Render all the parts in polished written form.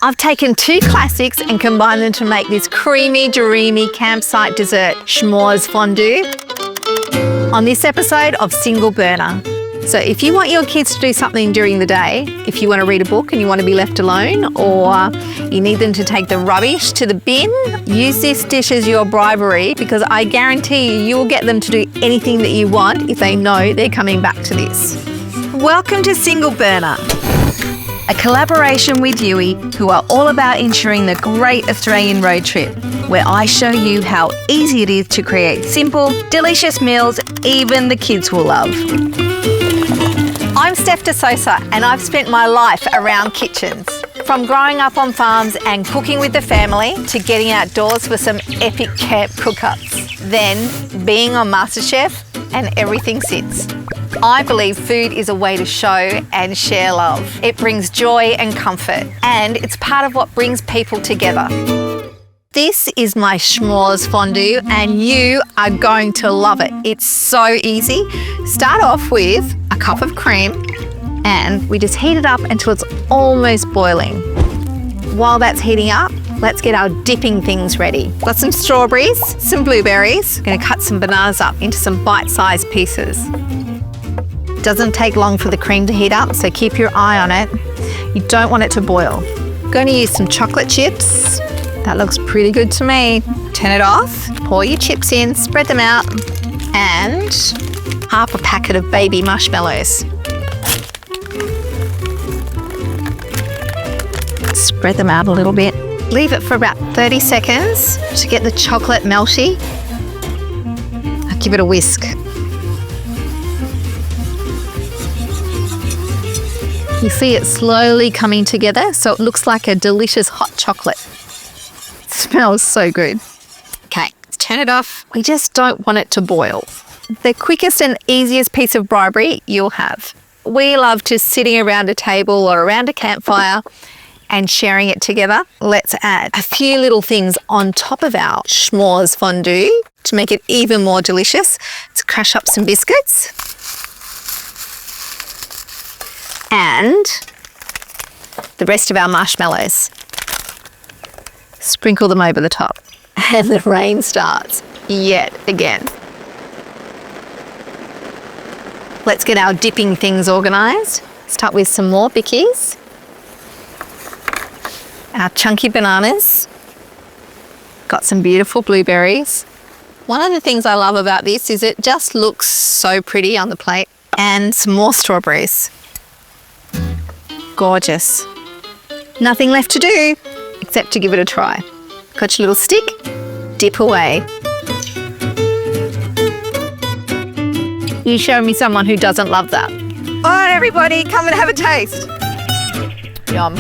I've taken two classics and combined them to make this creamy, dreamy campsite dessert, s'mores fondue, on this episode of Single Burner. So if you want your kids to do something during the day, if you want to read a book and you want to be left alone, or you need them to take the rubbish to the bin, use this dish as your bribery, because I guarantee you will get them to do anything that you want if they know they're coming back to this. Welcome to Single Burner, a collaboration with Youi, who are all about ensuring the great Australian road trip, where I show you how easy it is to create simple, delicious meals even the kids will love. I'm Steph de Sousa and I've spent my life around kitchens. From growing up on farms and cooking with the family to getting outdoors for some epic camp cook-ups. Then being on MasterChef and everything sits. I believe food is a way to show and share love. It brings joy and comfort, and it's part of what brings people together. This is my s'mores fondue and you are going to love it. It's so easy. Start off with a cup of cream and we just heat it up until it's almost boiling. While that's heating up, let's get our dipping things ready. Got some strawberries, some blueberries. Gonna cut some bananas up into some bite-sized pieces. Doesn't take long for the cream to heat up, so keep your eye on it. You don't want it to boil. Going to use some chocolate chips. That looks pretty good to me. Turn it off, pour your chips in, spread them out, and half a packet of baby marshmallows. Spread them out a little bit. Leave it for about 30 seconds to get the chocolate melty. I'll give it a whisk. You see it slowly coming together, so it looks like a delicious hot chocolate. It smells so good. Okay, let's turn it off. We just don't want it to boil. The quickest and easiest piece of bribery you'll have. We love just sitting around a table or around a campfire and sharing it together. Let's add a few little things on top of our s'mores fondue to make it even more delicious. Let's crush up some biscuits. And the rest of our marshmallows. Sprinkle them over the top. And the rain starts yet again. Let's get our dipping things organised. Start with some more bickies. Our chunky bananas. Got some beautiful blueberries. One of the things I love about this is it just looks so pretty on the plate. And some more strawberries. Gorgeous. Nothing left to do except to give it a try. Got your little stick, dip away. You show me someone who doesn't love that. All right, everybody, come and have a taste. Yum.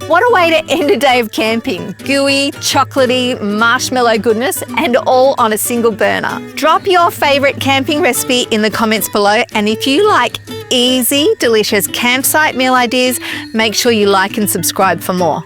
What a way to end a day of camping. Gooey, chocolatey, marshmallow goodness, and all on a single burner. Drop your favourite camping recipe in the comments below, and if you like easy, delicious campsite meal ideas, make sure you like and subscribe for more.